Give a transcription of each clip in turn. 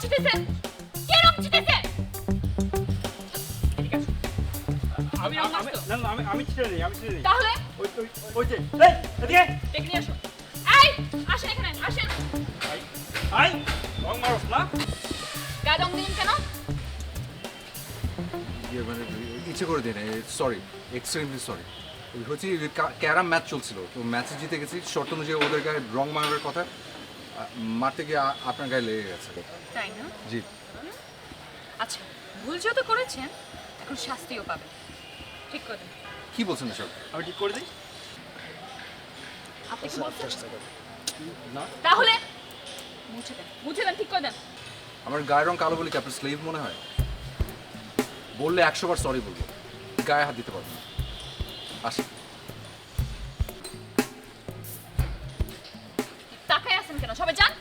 ছিটেছে? কে রং ছিটেছে? আমি রং আমি মাখতো? না না, আমি ছেড়ে নেই, আমি ছেড়ে নেই। তাহলে ওই ওই ওই যে এই এদিকে ডেকে নিয়ে আসো। এই আসেন এখানে, আসেন। আই আই রং মারস না। গায়ে রং দিলেন কেন? ইয়ে মানে ইচ্ছে করে দিই না, সরি, এক্সট্রিমলি সরি। ওই হচ্ছে ক্যারাম ম্যাচ চলছিল, তো ম্যাচে জিতে গেছি, শর্ত অনুযায়ী ওদের গায়ে রং মারার কথা, মারতে গিয়ে আপনার গায়ে লেগে গেছে। তাই না? জি। আচ্ছা, ভুল যেহেতু করেছেন এখন শাস্তিও পাবেন। ঠিক করে দেন। কি বলছেন এসব? আমি ঠিক করে দিই। আপনি কি বলছেন? না তাহলে মুছে দেন, মুছে দেন, ঠিক করে দেন। আমার গায়ের রং কালো বলে কি আপনার স্লেভ মনে হয়? বললে 100 বার সরি বলবো, গায়ে হাত দিতে পারবো না। আসি। তাকায় আছেন কেন? সবাই যান।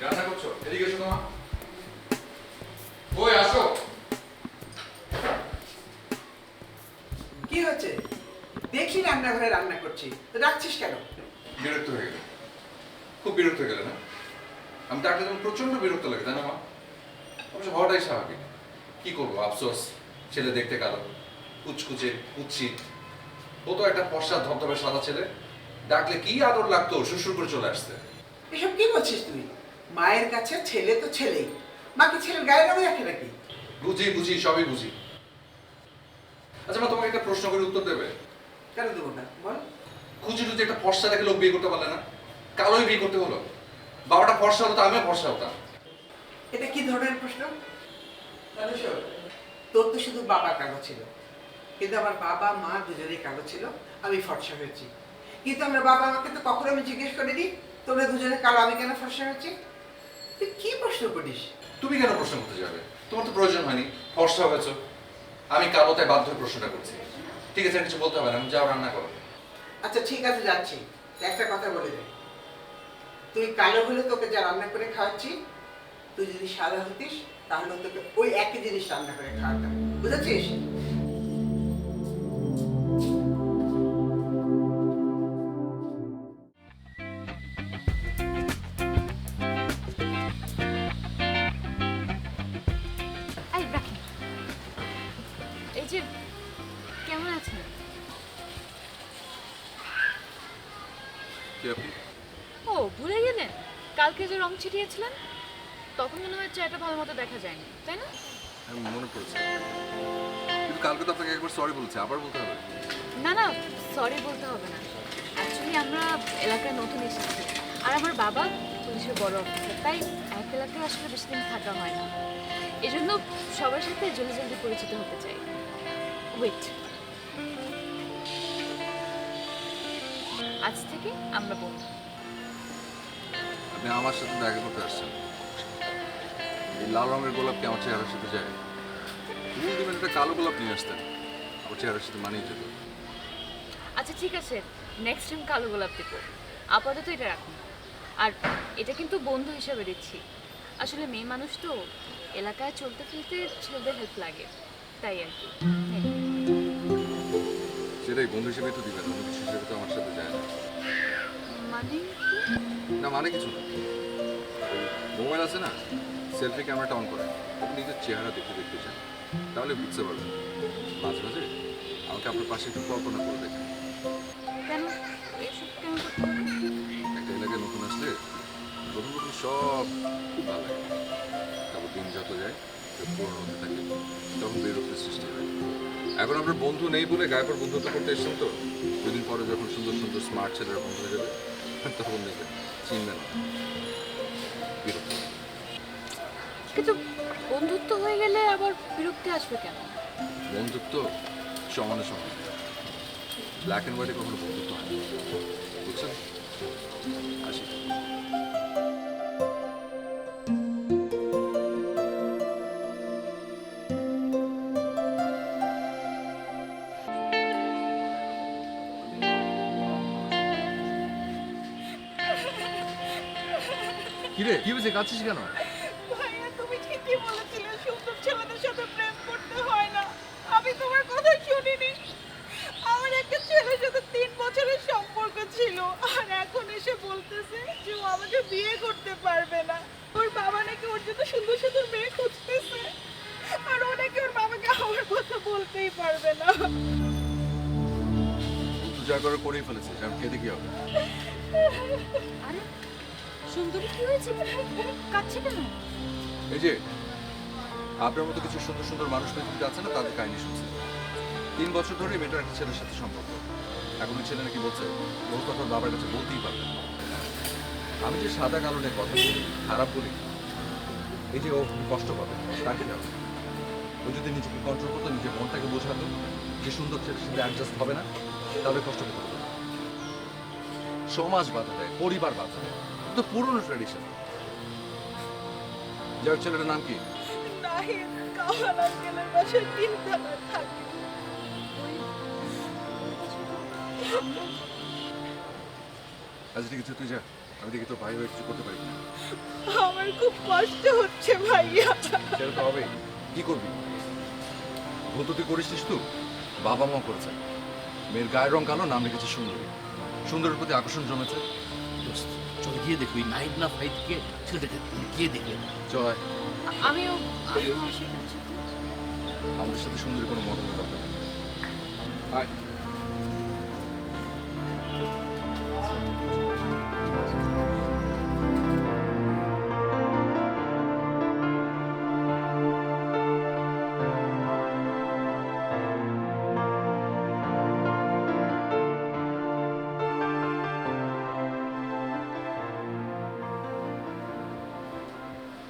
রান্না করছো? এদিকে এসো তোমার। ওই আসো। কি হচ্ছে? দেখি রান্নাঘরে রান্না করছি, তো ডাকছিস কেন? বিরক্ত হয়ে গেলে, খুব বিরক্ত হয়ে গেলে না? আমি ডাকলে যেমন প্রচন্ড বিরক্ত লাগে, তাই না মা? অবশ্য হওয়াটাই স্বাভাবিক। কি করবো, আফসোস, ছেলে দেখতে কালো, কুচকুচে, কুচ্ছিত। ও তো একটা ফর্সা ধবধবে সাদা ছেলে, ডাকলে কি আদর লাগতো, শ্বশুর করে চলে আসতে। এসব কি বলছিস তুই? মায়ের কাছে ছেলে তো ছেলেই, মাকে ছেলের গায়ে রঙে রাখে নাকি? বুঝি বুঝি, সবই বুঝি। আচ্ছা মা, তোমাকে একটা প্রশ্ন করে উত্তর দেবে? কেন দেবো না, বল। খুঁজি টুজি একটা ফর্সা দেখে লোক বিয়ে করতে পারলে না? কালোই বিয়ে করতে হলো। বাবাটা ফর্সা হতো, আমিও ফর্সা হতাম। এটা কি ধরনের প্রশ্ন? তাহলে শোন, তোর তো শুধু বাবা কালো ছিল, কিন্তু আমার বাবা মা দুজনেই কালো ছিল, আমি ফর্সা হয়েছি। কিন্তু আমার বাবা আমাকে তো কখনো আমি জিজ্ঞেস করিনি তোমরা দুজনে কালো, আমি কেন ফর্সা হয়েছি? তুই কি প্রশ্ন করিস? তুমি কেন প্রশ্ন করতে যাবে? তোমার তো প্রয়োজন হয়নি, ফর্সা হয়েছো। আমি কালো তাই বাধ্য হয়ে প্রশ্নটা করছি। ঠিক আছে, আর কিছু বলতে হবে না, আমি যাও রান্না করো। আচ্ছা ঠিক আছে, যাচ্ছি। একটা কথা বলে দে, তুই কালো হলে তোকে যা রান্না করে খাওয়াচ্ছি, তুই যদি সাদা হতিস তাহলে তোকে ওই একই জিনিস রান্না করে খাওয়াতাম, বুঝেছিস? এই রাখেন। এই যে কেমন আছেন? কি আপনি? ও ভুলে গেলেন, কালকে যে রং ছিটিয়েছিলেন তখন মনে হয় চেহারাটা ভালো মতো দেখা যায়নি, তাই না? আমি মনে পড়েছে, কিন্তু কালকে তো আপনাকে একবার সরি বলছি, আবার বলতে হবে? না না, সরি বলতে হবে না। অ্যাকচুয়ালি আমরা এলাকায় নতুন এসেছি, আর আমার বাবা পুলিশের বড় অফিসার, তাই এক এলাকায় আসলে বেশি দিন থাকা হয় না। এই জন্য সবার সাথে জলদি জলদি পরিচিত হতে চাই। ওয়েট, আজ থেকে আমরা বন্ধু। আপনি আমার সাথে দেখা করতে আসছেন? এই লাল রঙের গোলাপ কি আমার চেহারার সাথে যায়? ফুল দিবেন একটা কালো গোলাপ নিয়ে আসতেন, আমার চেহারার সাথে মানিয়ে যেত। আচ্ছা ঠিক আছে, নেক্সট টাইম কালো গোলাপ দেবো। আপাতত এটা রাখুন। আর এটা কিন্তু বন্ধু হিসাবে দিচ্ছি। আসলে মেয়ে মানুষ তো, এলাকায় চলতে ফিরতে ছেলেদের হেল্প লাগে, তাই আর কি। এই নিন। সেটাই, বন্ধু হিসেবে তো দিবেন, অন্য কিছু হিসেবে তো আমার সাথে যায় না। মানে কি? না মানে কিছু না, মোবাইল আছে না, সেলফি ক্যামেরাটা অন করেন, আপনি নিজের চেহারা দেখতে দেখতে চান, তাহলে বুঝতে পারবেন। মাঝে মাঝে আমাকে আপনার পাশে একটু কল্পনা করে দেখেন। কেন এসব কেন করতে হবে? একটা এলাকায় নতুন আসলে প্রথম প্রথম সব খুব ভালো লাগে, তারপর দিন যত যায় পুরনো হতে থাকে, তখন বিরক্তির সৃষ্টি হয়। এখন আপনার বন্ধু নেই বলে গায়ে পর বন্ধুত্ব করতে এসছেন, তো দুদিন পরে যখন সুন্দর সুন্দর স্মার্ট ছেলেরা বন্ধু হয়ে যাবে তখন দেখবেন চিনবেন না, বিরক্ত হবে। কিন্তু বন্ধুত্ব হয়ে গেলে আবার বিরক্তি আসবে কেন? বন্ধুত্ব সমানে সমান, ব্ল্যাক অ্যান্ড হোয়াইটে কখনো বন্ধুত্ব হয় না, বুঝছেন? আসি। কিরে, কি হয়েছে, কাঁদছিস কেন? ভাইয়া তুমি ঠিকই বলেছিলে সুন্দর ছেলেদের সাথে প্রেম করতে হয় না। আমি তোমার কথা শুনিনি। আমার একটা ছেলের সাথে 3 বছরের সম্পর্ক ছিল, পারবে না। তুই যা করে করেই ফেলেছিস, আমি খেতে কি হবে? আরে সুন্দরী কি হয়েছে, কাচ্ছে কেন? এই যে আপনার মতো কিছু সুন্দর সুন্দর মানুষ পৃথিবীতে আছে না, তাদের কাহিনী শুনছি। 3 বছর ধরে মেয়েটার একটা ছেলের সাথে সম্পর্ক। এখন ওই ছেলে নাকি বলছে ওর কথা ওর বাবার কাছে বলতেই পারবে না। আমি যে সাদা কারণে কথা বলি, খারাপ বলি, এই যে ও কষ্ট পাবে তার কি হবে? ও যদি নিজেকে কন্ট্রোল করতো, নিজের মনটাকে বোঝাতো যে সুন্দর ছেলের সাথে অ্যাডজাস্ট হবে না, তাহলে কষ্ট পেতে হবে না। সমাজ বাধা দেয়, পরিবার বাধা দেয়, তো পুরনো ট্র্যাডিশন। যার ছেলেটার নাম কি? নাহিদ কাহার আঙ্কেলের বাসায় 3 তলায় থাকে। আচ্ছা ঠিক আছে, তুই যা, আমি দেখি তোর ভাই হয়ে কিছু করতে পারি। আমার খুব কষ্ট হচ্ছে ভাইয়া। সেটা তো হবেই, কি করবি? ভুল তো তুই করিসনিস, তো বাবা মা করেছে। মেয়ের গায়ের রং কালো, নাম রেখেছে সুন্দরী। সুন্দরের প্রতি আকর্ষণ জমেছে। দোস্ত, চল গিয়ে দেখবি নাহিদ না ফাইদ কে, ছেলেটাকে গিয়ে দেখবে। জয়, আমিও আসি। আমাদের সাথে সুন্দরী কোনো মতলব হবে না। আয়।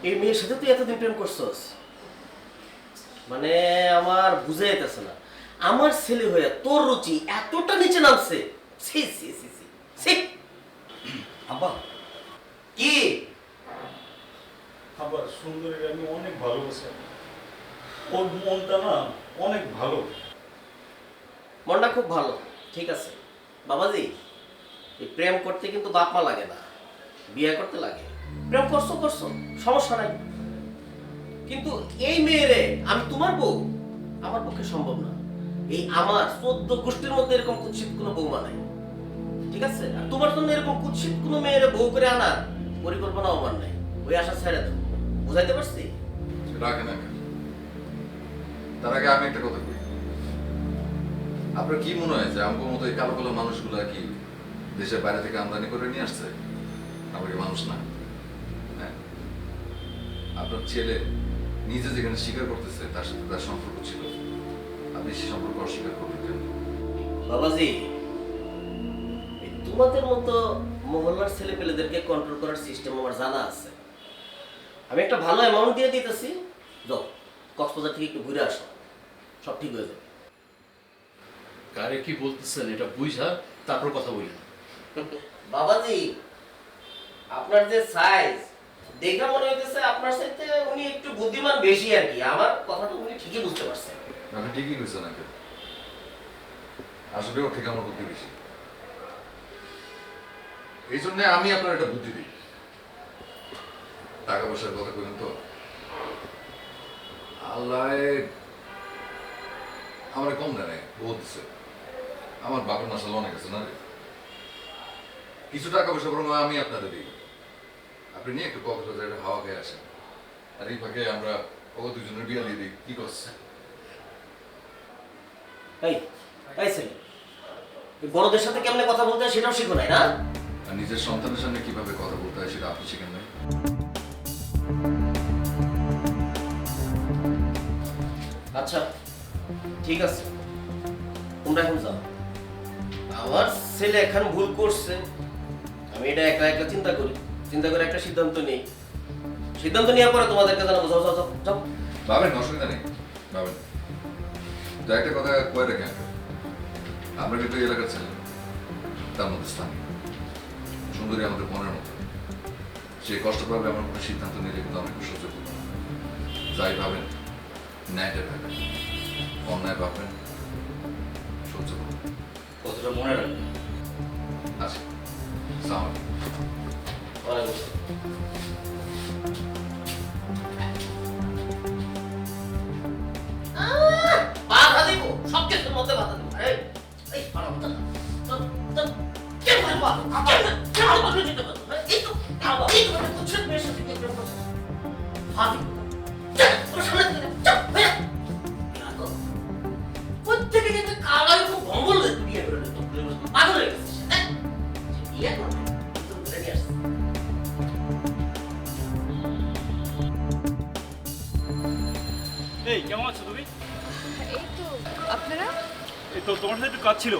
এই মেয়ের সাথে তুই এতদিন প্রেম করছস? মানে আমার বুঝে যেতেছে না, আমার ছেলে হয়ে তোর রুচি এতটা নিচে নামছে। সি সি সি সি সি। আব্বা, কি আবার সুন্দরীর আমি অনেক ভালোবাসি। ওর মনটা না অনেক ভালো। মনটা খুব ভালো, ঠিক আছে বাবাজি। এই প্রেম করতে কিন্তু বাপ মা লাগে না, বিয়ে করতে লাগে। প্রেম করছো করছো, সমস্যা নাই। কিন্তু এই মেয়েরে আমি তোমার বউ, আমার পক্ষে সম্ভব না। এই আমার 14 গোষ্ঠীর মধ্যে এরকম কুৎসিত কোনো বৌমা নাই, ঠিক আছে? আর তোমার জন্য এরকম কুৎসিত কোনো মেয়েরে বউ করে আনার পরিকল্পনা আমার নাই। ওই আশা ছেড়ে দাও, বুঝাইতে পারছি? রাখেন আগে, তার আগে আমি একটা কথা বলি। আপনার কি মনে হয় যে আমার মতো এই কালো কালো মানুষগুলা কি দেশের বাইরে থেকে আমদানি করে নিয়ে আসছে? আমরা কি মানুষ না? হ্যাঁ, আপনার ছেলে নিজে যেখানে স্বীকার করতেছে তার সাথে তার সম্পর্ক ছিল, আপনি সেই সম্পর্ক অস্বীকার করবেন কেন? বাবাজি, এই তোমাদের মতো মহল্লার ছেলে পেলেদেরকে কন্ট্রোল করার সিস্টেম আমার জানা আছে। আমি একটা ভালো অ্যামাউন্ট দিয়ে দিতেছি, যাও কক্সবাজার থেকে একটু ঘুরে আসো, সব ঠিক হয়ে যাবে। কারে কি বলতেছেন এটা বুঝা তারপর কথা বলি। বাবাজি, আপনার যে সাইজ দেখা মনে হইতেছে আপনার সাথে উনি একটু বুদ্ধিমান বেশি আর কি। আমার কথাটা উনি ঠিকই বুঝতে পারছেন। আপনি ঠিকই কইছেন নাকি? আসলেও ঠিক আমার বুদ্ধি বেশি, এই জন্য আমি আপনার একটা বুদ্ধি দিই। টাকা পয়সার কথা বলেন তো, আল্লাহ আমার কম দেয় নাই, বলতেছে আমার বাপের মাসাল অনেক আছে না রে। কিছু টাকা পয়সা বরং আমি আপনাদের দিই, আপনি নিয়ে একটু কক্সবাজারে হাওয়া খেয়ে আসেন, আর এই ফাঁকে আমরা দুজনের বিয়ে দিয়ে দিই। কি করছে? এই এই ছেলে, এই বড়দের সাথে কেমনে কথা বলতে হয় সেটাও শিখো নাই না? আর নিজের সন্তানের সামনে কিভাবে কথা বলতে হয় সেটা আপনি শিখেন নাই? আচ্ছা ঠিক আছে, তোমরা এখন যাও। আমার ছেলে এখন ভুল করছে, আমি এটা একলা একলা চিন্তা করি, চিন্তা করে একটা সিদ্ধান্ত নেই। সিদ্ধান্ত নেওয়ার পরে তোমাদেরকে জানাবো। যাও যাও যাও যাও। ভাবেন, অসুবিধা নেই, ভাবেন। তো একটা কথা কয়ে রেখে, আমরা কিন্তু এই এলাকার ছেলে, তার মধ্যে স্থানীয়। সুন্দরী আমাদের মনের মতো, সে কষ্ট পাবে আমার কোনো সিদ্ধান্ত নিলে কিন্তু আমি সহ্য করবো না। যাই ভাবেন ন্যায়টা ভাবেন, অন্যায় ভাববেন সহ্য করবেন। কথাটা মনে রাখবেন। আচ্ছা, সালাম। ওয়ালাইকুম আসসালাম। বাধা দিব, সব কিছুর মধ্যে বাধা দিব। এই এই পারো না। কেন পারবা? কেন পারবে যেতে পারো? এই তো এই তো মানে কুচ্ছের মেয়ের সাথে কি প্রেম করছো? ফাঁদি। চল, ওর সামনে থেকে চল, বের। এই তো তোমার সাথে একটু কাজ ছিল।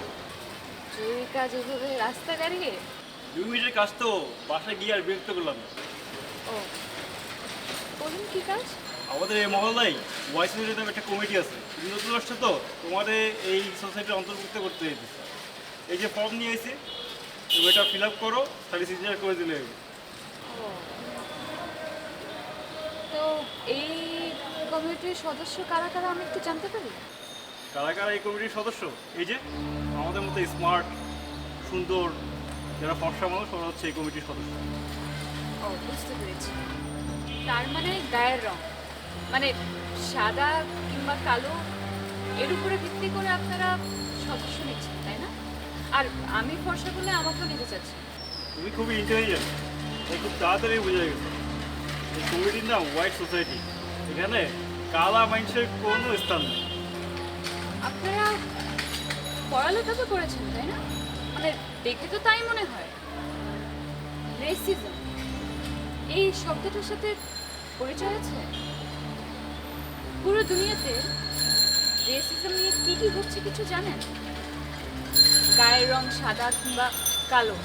জরুরি কাজ ওভাবে রাস্তা দাঁড়িয়ে? 2 মিনিটের কাজ তো, বাসায় গিয়ে আর বিরক্ত করলাম না। ও, বলুন কি কাজ? আমাদের এই মহল্লায় ওয়াইস নামে একটা কমিটি আছে, তুমি নতুন আসছো তো, তোমাদের এই সোসাইটির অন্তর্ভুক্ত করতে হয়েছে। এই যে ফর্ম নিয়ে এসে তুমি এটা ফিল আপ করো, তাহলে সিগনেচার করে দিলে হবে। ও, তো এই কমিটির সদস্য কারা কারা আমি একটু জানতে পারি? কারা কারা এই কমিটির সদস্য? এই যে আমাদের মতো স্মার্ট, সুন্দর, যারা ফর্সা মানুষ, ওরা হচ্ছে এই কমিটির সদস্য। ও, বুঝতে পেরেছি। তার মানে গায়ের রং, মানে সাদা কিংবা কালো, এর উপরে ভিত্তি করে আপনারা সদস্য নিচ্ছেন, তাই না? আর আমি ফর্সা বলে আমাকেও নিতে চাচ্ছি। তুমি খুবই ইন্টেলিজেন্ট, এই খুব তাড়াতাড়ি বুঝে গেছে। এই কমিটির নাম হোয়াইট সোসাইটি। এখানে কালা মানুষের কোনো স্থান নেই। আপনারা পড়ালেখা তো করেছেন, তাই না? মানে দেখে তো তাই মনে হয়। রেসিজম, এই শব্দটার সাথে পরিচয় আছে? পুরো দুনিয়াতে রেসিজম নিয়ে কি কি হচ্ছে কিছু জানেন? গায়ের রং সাদা কিংবা কালো,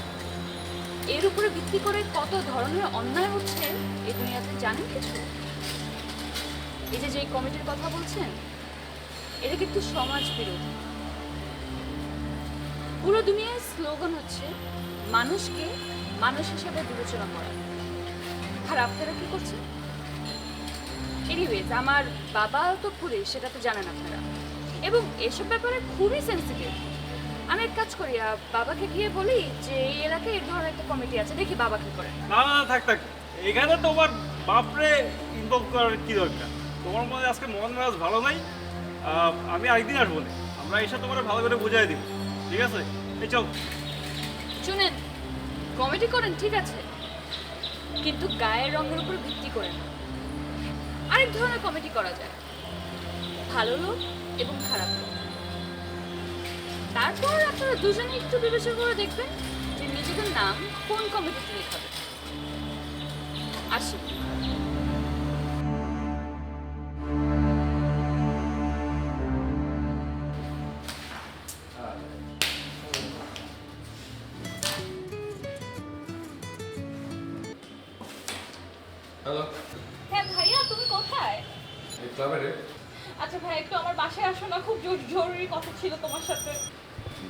এর উপরে ভিত্তি করে কত ধরনের অন্যায় হচ্ছে এই দুনিয়াতে জানেন কিছু? এই যে কমিটির কথা বলছেন, এটা কিন্তু সমাজ বিরোধী। পুরো দুনিয়ার স্লোগান হচ্ছে মানুষকে মানুষ হিসেবে বিবেচনা করা। আর আপনারা কি করছেন? এনিওয়েজ, আমার বাবা তো পুলিশ, সেটা তো জানেন আপনারা, এবং এসব ব্যাপারে খুবই সেন্সিটিভ। আমি এক কাজ করি, বাবাকে গিয়ে বলি যে এই এলাকায় এই ধরনের একটা কমিটি আছে, দেখি বাবা কি করে। না না না, থাক থাক, এখানে তোমার বাপরে ইনভলভ করার কি দরকার? তোমার মনে আজকে মন মেজাজ ভালো নাই, আমি আরেকদিন আসবো না, আমরা এসে তোমার ভালো করে বুঝাই দিব, ঠিক আছে? এই চল। শুনেন, কমেডি করেন ঠিক আছে, কিন্তু গায়ের রঙের উপর ভিত্তি করে না। আরেক ধরনের কমেডি করা যায়, ভালো লোক এবং খারাপ লোক। তারপর আপনারা দুজনে একটু বিবেচনা করে দেখবেন যে নিজেদের নাম কোন কমেডিতে লেখাবে। আসি। হ্যালো, হ্যাঁ ভাইয়া, তুমি কোথায়? এই ক্লাবে রে। আচ্ছা ভাই, একটু আমার বাসায় আসো না, খুব জরুরি কথা ছিল তোমার সাথে।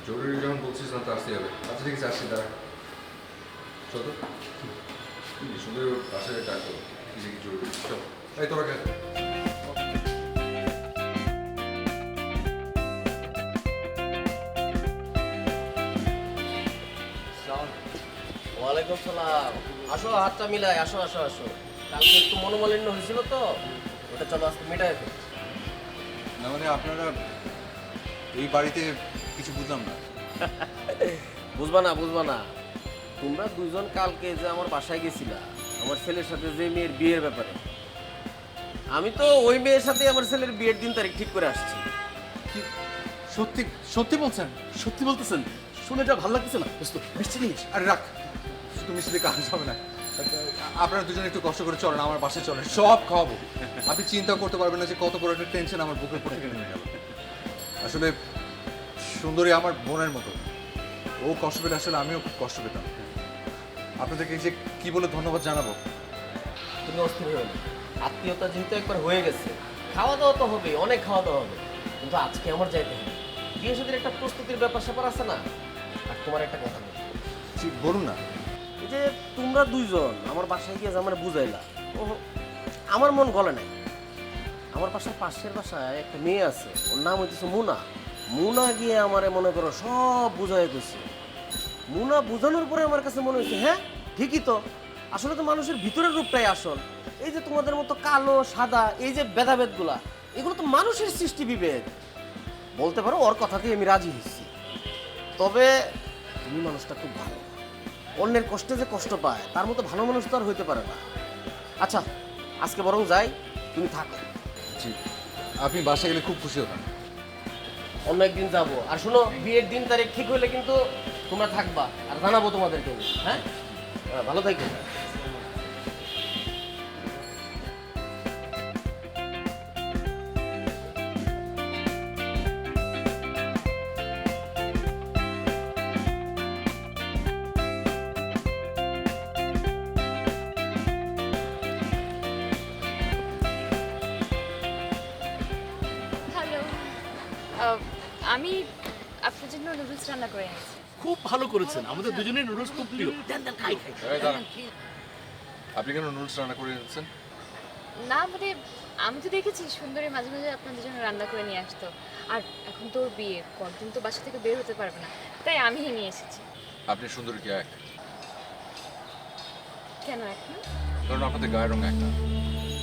জরুরি যখন বলছিস না তো আসতে হবে। আচ্ছা ঠিক আছে, আসছি, দাঁড়া। চল তো। সুন্দর বাসায় ডাকো, কি দেখি জরুরি। চল, এই তোরা কেন? ওয়ালাইকুম সালাম। আসো, হাতটা মিলাই, আসো আসো আসো। কালকে একটু মনোমালিন্য হয়েছিল তো, ওটা চলো আজকে মেটাই ফেলি। না মানে আপনারা এই বাড়িতে কিছু বুঝলাম না। বুঝবা না বুঝবা না, তোমরা দুইজন কালকে যে আমার বাসায় গেছিলা আমার ছেলের সাথে যে মেয়ের বিয়ের ব্যাপারে, আমি তো ওই মেয়ের সাথে আমার ছেলের বিয়ের দিন তারিখ ঠিক করে আসছি। কি সত্যি সত্যি বলছেন? সত্যি বলতেছেন? শুনে এটা ভালো লাগতেছে না দোস্ত, মিষ্টি জিনিস। আরে রাখ, তুমি সাথে কাজ হবে না। আপনারা দুজনে একটু কষ্ট করে চলেন, আমার বাসায় চলেন, সব খাওয়াবো। আপনি চিন্তা করতে পারবেন না যে কত বড় একটা টেনশন আমার বুকের উপর থেকে নেমে গেল। আসলে সুন্দরী আমার বোনের মতো, ও কষ্ট পেলে আসলে আমিও খুব কষ্ট পেতাম। আপনাদেরকে যে কি বলে ধন্যবাদ জানাবো। তুমি অস্থির হয়ে না, আত্মীয়তা যেহেতু একবার হয়ে গেছে, খাওয়া দাওয়া তো হবে, অনেক খাওয়া দাওয়া হবে, কিন্তু আজকে আমার যাইতে হবে। বিয়ে সাথে একটা প্রস্তুতির ব্যাপার স্যাপার আছে না। আর তোমার একটা কথা বলি, ঠিক বলুন না। এই যে তোমরা দুইজন আমার বাসায় গিয়ে আমার বুঝাইলা, ও আমার মন গলে নাই। আমার বাসার পাশের বাসায় একটা মেয়ে আছে, ওর নাম হইতেছে মুনা। মুনা গিয়ে আমারে মনে করো সব বুঝাই গেছে। মুনা বুঝানোর পরে আমার কাছে মনে হয়েছে হ্যাঁ ঠিকই তো, আসলে তো মানুষের ভিতরের রূপটাই আসল। এই যে তোমাদের মতো কালো সাদা এই যে ভেদাভেদগুলা, এগুলো তো মানুষের সৃষ্টি বিভেদ। বলতে পারো ওর কথাতেই আমি রাজি হয়েছি। তবে তুমি মানুষটা খুব ভালো, অন্যের কষ্টে যে কষ্ট পায় তার মতো ভালো মানুষ তো আর হইতে পারে না। আচ্ছা আজকে বরং যাই, তুমি থাকো। জি, আপনি বাসায় গেলে খুব খুশি হতাম। অন্য একদিন যাবো। আর শোনো, বিয়ের দিন তারিখ ঠিক হইলে কিন্তু তোমরা থাকবা, আর জানাবো তোমাদেরকে। হ্যাঁ, ভালো থাকবে। আমি আপনার জন্য নুডলস রান্না করে এনেছি। খুব ভালো করেছেন, আমাদের দুজনের নুডলস খুব প্রিয়। খাই এই দাঁড়ান। আপনি কেন নুডলস রান্না করে এনেছেন? না মানে আমি তো দেখেছি সুন্দরী মাঝে মাঝে আপনাদের জন্য রান্না করে নিয়ে আসতো, আর এখন তো ওর বিয়ে, কতদিন তো বাসা থেকে বের হতে পারবে না, তাই আমিই নিয়ে এসেছি। আপনি সুন্দরী কি এক? কেন এখন? কারণ আপনাদের গায়ের রং একটা।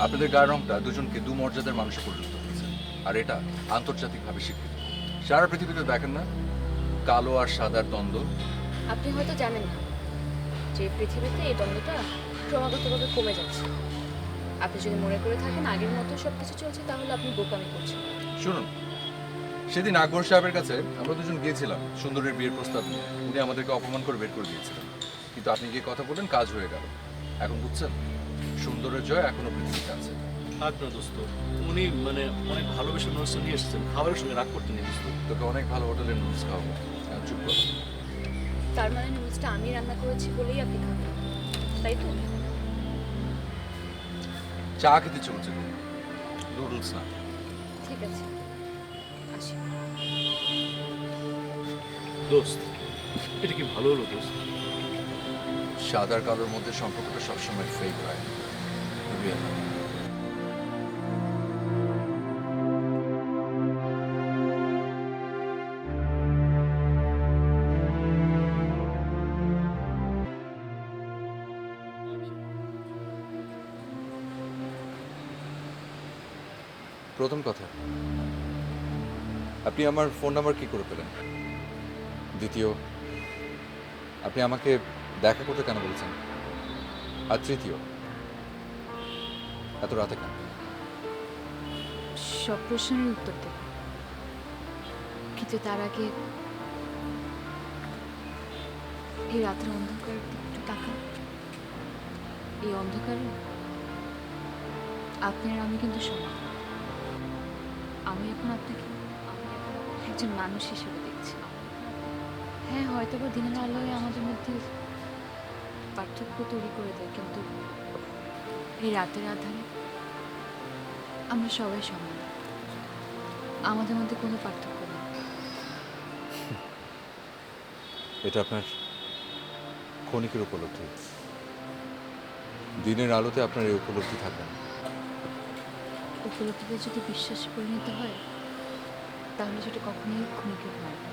আপনাদের গায়ের রংটা দুজনকে দু মর্যাদার মানুষে পরিণত করেছে, আর এটা আন্তর্জাতিকভাবে স্বীকৃত। সারা পৃথিবীতে দেখেন না কালো আর সাদার দ্বন্দ্ব? আপনি হয়তো জানেন না যে পৃথিবীতে এই দ্বন্দ্বটা ক্রমাগতভাবে কমে যাচ্ছে। আপনি যদি মনে করে থাকেন আগের মতো সব কিছু চলছে, তাহলে আপনি বোকামি করছেন। শুনুন, সেদিন আকবর সাহেবের কাছে আমরা দুজন গিয়েছিলাম সুন্দরের বিয়ের প্রস্তাব নিয়ে। উনি আমাদেরকে অপমান করে বের করে দিয়েছিলেন, কিন্তু আপনি গিয়ে কথা বললেন, কাজ হয়ে গেল। এখন বুঝছেন সুন্দরের জয় এখনো পৃথিবীতে আছে। থাক না দোস্ত, উনি মানে অনেক ভালোবেসে নুডলস নিয়ে এসেছেন, খাবারের সঙ্গে রাগ করতে নেই দোস্ত। তোকে অনেক ভালো হোটেলের নুডলস খাওয়াবো। এখন চুপ করো। তার মানে নুডলসটা আমি রান্না করেছি বলেই আপনি খাবেন, তাই তো? চা খেতে চলছে, নুডলস না। ঠিক আছে, আসি। দোস্ত, এটা কি ভালো হলো দোস্ত? সাদার কালোর মধ্যে সম্পর্কটা সবসময় ফেক হয়, real হয়। প্রথম কথা, আপনি আমার ফোন নাম্বার কি করে পেলেন? দ্বিতীয়, আপনি আমাকে দেখা করতে কেন বলেছেন? আর তৃতীয়, এত রাতে কেন? সব প্রশ্নের উত্তর দেব, কিন্তু তার আগে এই রাতের অন্ধকার একটু তাকান। এই অন্ধকারে আপনি আর আমি কিন্তু সমান। আমি এখন আপনাকে একজন মানুষ হিসেবে দেখছি। হ্যাঁ, হয়তো বা দিনের আলোয় আমাদের মধ্যে পার্থক্য তৈরি করে দেয়, কিন্তু এই রাতের আধারে আমরা সবাই সমান। আমাদের মধ্যে কোনো পার্থক্য নেই। এটা আপনার ক্ষণিকের উপলব্ধি। দিনের আলোতে আপনার এই উপলব্ধি থাকবে না। উপলব্ধিতে যদি বিশ্বাসে পরিণত হয়, তাহলে সেটা কখনোই ক্ষণিকের হয় না।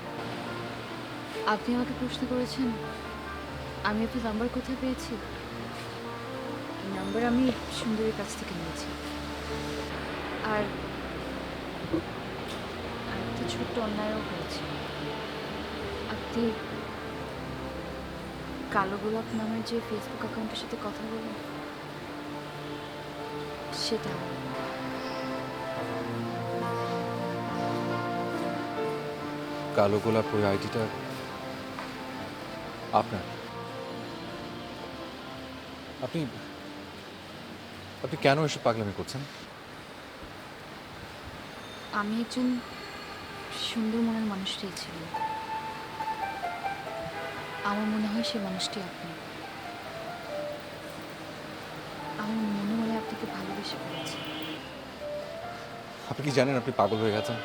আপনি আমাকে প্রশ্ন করেছেন আমি আপনার নাম্বার কোথায় পেয়েছি। নাম্বার আমি সুন্দরীর কাছ থেকে নিয়েছি। আর একটা ছোট্ট অন্যায়ও হয়েছে। আপনি কালো গোলাপ নামের যে ফেসবুক অ্যাকাউন্টের সাথে কথা বলেন, সেটা কালো গোলাপ ওই আইডিটা আপনার? আপনি আপনি কেন এসব পাগলামি করছেন? আমি একজন সুন্দর মনের মানুষটাই ছিল। আমার মনে হয় সে মানুষটি আপনি। আমার মনে মনে আপনাকে ভালোবেসে ফেলেছি। আপনি কি জানেন আপনি পাগল হয়ে গেছেন?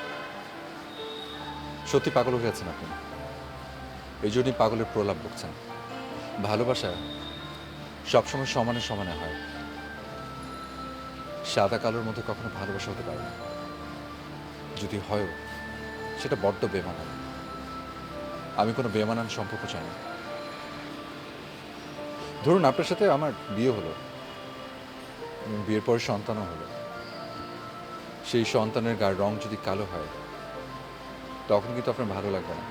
সত্যি পাগল হয়ে গেছেন আপনি। এই জন্যই পাগলের প্রলাপ বকছেন। ভালোবাসা সবসময় সমানে সমানে হয়। সাদা কালোর মধ্যে কখনো ভালোবাসা হতে পারে না। যদি হয়ও, সেটা বড্ড বেমানান। আমি কোনো বেমানান সম্পর্ক চাই না। ধরুন আপনার সাথে আমার বিয়ে হলো, বিয়ের পরে সন্তানও হলো। সেই সন্তানের গায়ের রং যদি কালো হয়, তখন কিন্তু আপনার ভালো লাগবে না।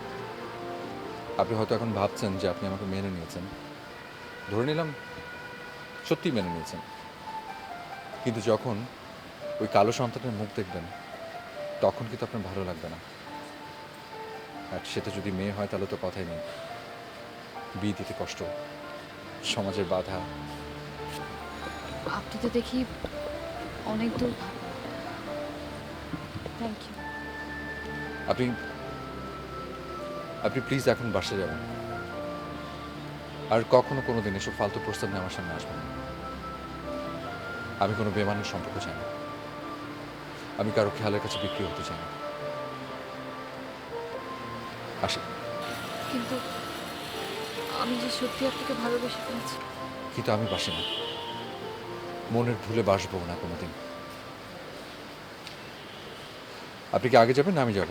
আপনি হয়তো এখন ভাবছেন যে আপনি আমাকে মেনে নিয়েছেন। ধরে নিলাম সত্যি মেনে নিয়েছেন, কিন্তু যখন ওই কালো সন্তানের মুখ দেখবেন, তখন কিন্তু আপনার ভালো লাগবে না। আর সেটা যদি মেয়ে হয়, তাহলে তো কথাই নেই। বিয়ে দিতে কষ্ট, সমাজের বাধা। আপনি তো দেখি অনেক দূর ভালো। Thank you. আপনি আপনি প্লিজ এখন বাসে যাবেন। আর কখনো কোনো দিন এসব ফালতু প্রস্তাব নিয়ে আমার সামনে আসবেন না। আমি কোনো বেমানের সম্পর্ক চাই না। আমি কারো খেয়ালের কাছে বিক্রি হতে চাই না। আসি। কিন্তু আমি যে সত্যি আপনাকে ভালোবেসে ফেলেছি। কিন্তু আমি বাসি না, মনের ভুলে বাসবো না কোনোদিন। আপনি কি আগে যাবেন না আমি যাব?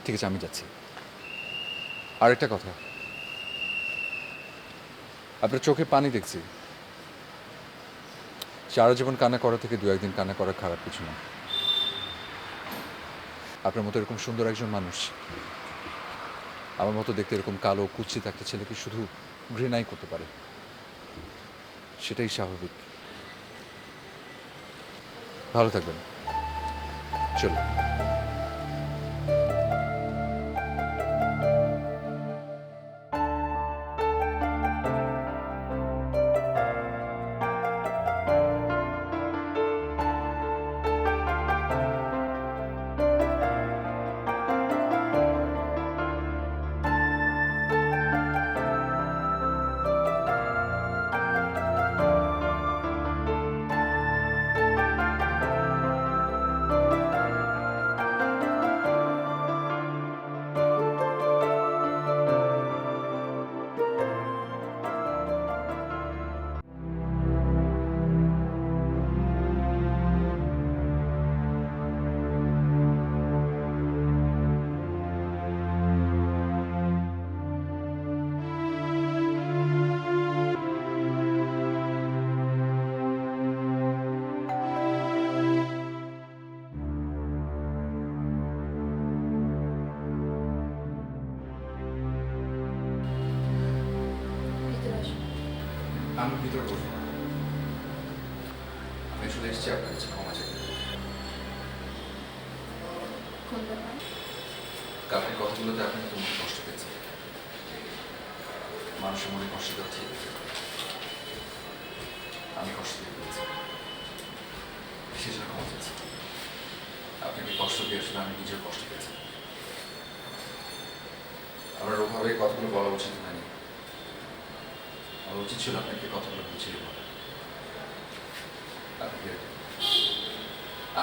ঠিক আছে, আমি যাচ্ছি। আরেকটা কথা, আপনার চোখে পানি দেখছি। সারা জীবন কান্না করা থেকে দু একদিন কান্না করা খারাপ কিছু না। আপনার মতো এরকম সুন্দর একজন মানুষ আমার মতো দেখতে এরকম কালো কুৎসিত একটা ছেলেকে শুধু ঘৃণাই করতে পারে, সেটাই স্বাভাবিক। ভালো থাকবেন, চলো। আমি ভিতরে বসবো না। আমি চলে এসেছি আপনার কাছে ক্ষমা চাইতে। কোন ব্যাপার? কালকের কথাগুলোতে আপনি তো মনে কষ্ট পেয়েছেন। মানুষের মনে কষ্ট দেওয়া ঠিক, আমি কষ্ট দিয়ে পেয়েছি, সেজন্য ক্ষমা চাইছি। আপনাকে কষ্ট দিয়ে আসলে আমি নিজেও কষ্ট পেয়েছি। আমার ওভাবে কথাগুলো বলা উচিত হয়নি। আমার উচিত ছিল আপনাকে কথাগুলো বুঝিয়ে বলা। আপনাকে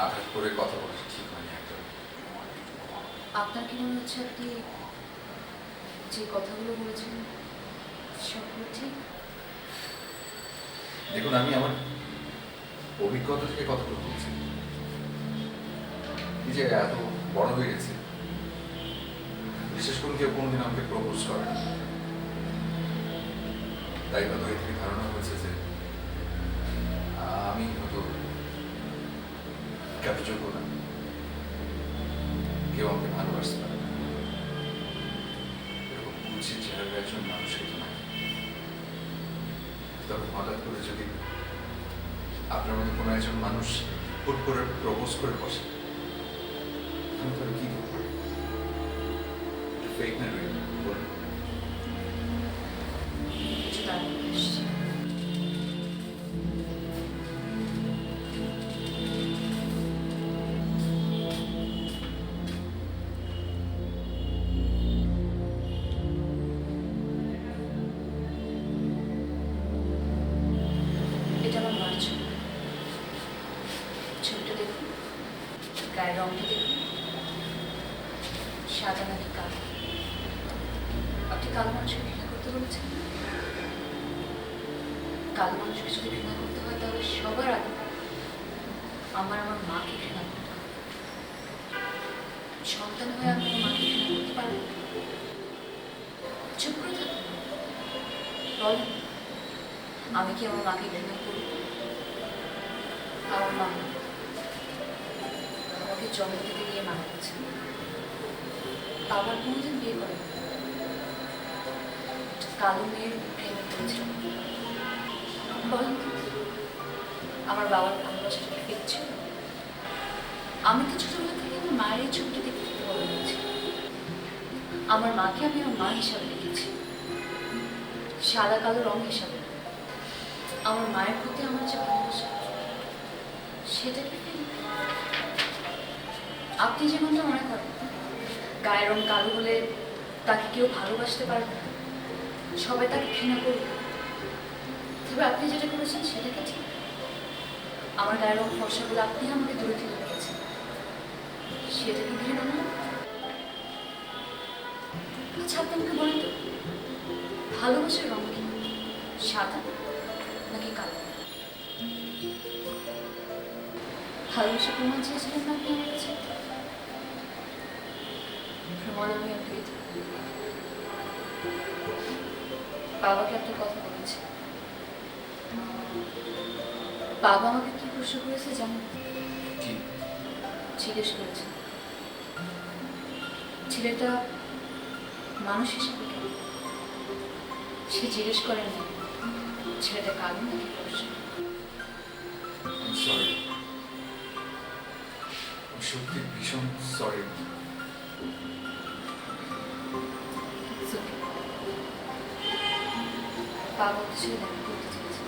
আঘাত করে কথা বলা ঠিক হয়নি একদম। আপনার কি মনে হচ্ছে আপনি যে কথাগুলো বলেছেন সবগুলো ঠিক? দেখুন, আমি আমার অভিজ্ঞতা থেকে কথাগুলো বলছি। এই যে এত বড় হয়ে গেছে, বিশেষ করে কেউ কোনোদিন আমাকে প্রপোজ করে না, তাই হয়তো এ থেকে ধারণা হয়েছে যে আমি হয়তো কারোর যোগ্য না, কেউ আমাকে ভালোবাসতে পারে না। এরকম কুৎসিত চেহারার একজন মানুষকে তো নাই। তবে হঠাৎ করে যদি আপনার মতো কোনো একজন মানুষ হুট করে প্রপোজ করে বসে, আমি তাহলে কি করবো? ফেক না রিয়েল বলুন। কিছু দাঁড়িয়ে এসছি। এটা আমার মার ছবি। ছবিটা দেখুন, গায়ের রংটা দেখুন, সাদা নাকি কালো। আপনি কালো মানুষকে ঘৃণা করতে বলেছেন। কালো মানুষকে যদি ঘৃণা করতে হয় তাহলে সবার আগে আমার মাকে ঘৃণা করতে হবে। সন্তান হয়ে আমি আমার মাকে ঘৃণা করতে পারবো না। চুপ করে থাকুন, বলেন আমি কি আমার মাকে ঘৃণা করব? আমার মা আমাকে জন্ম থেকে নিয়ে মারা গেছে। বাবার কোনোদিন বিয়ে করে না। কালো মেয়ের প্রেমে করেছিল। বলেন তো, আমার বাবার ভালোবাসাটা কি ফেক ছিল? আমি তো ছোটবেলা থেকে আমার মায়ের এই ছবিটা দেখতে দেখতে বড় হয়েছি। আমার মাকে আমি আমার মা হিসাবে দেখেছি, সাদা কালো রং হিসাবে। আমার মায়ের প্রতি আমার যে ভালোবাসা, সেটা কি ফেক? আপনি যেমনটা মনে করেন গায়ের রং কালো হলে তাকে কেউ ভালোবাসতে পারবে না, সবাই তাকে ঘৃণা করবে, তবে আপনি যেটা করেছেন সেটা কি ঠিক? আমার গায়ের রং ফর্সা বলে আপনি আমাকে দূরে থেকে রেখেছেন, সেটা কি ঘৃণা না? আচ্ছা আপনি আমাকে বলেন তো, ভালোবাসার রং কি? সাদা নাকি কালো? ভালোবাসা প্রমাণ চেয়েছিলেন না আপনি আমার কাছে? প্রমাণ আমি আপনাকে দেব। বাবাকে একটা কথা বলেছি। বাবা আমাকে কি প্রশ্ন করেছে জানেন? জিজ্ঞেস করেছে ছেলেটা মানুষ হিসেবে কেন? সে জিজ্ঞেস করেনি ছেলেটা কালো নাকি ফর্সা। সরি, সত্যি ভীষণ সরি। It's okay. বাবা তো ছেলে দেখা করতে চেয়েছে।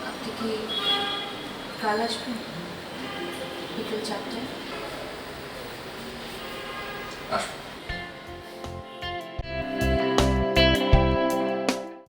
আপনি কি কাল আসবেন বিকেল 4টায়? আসবো।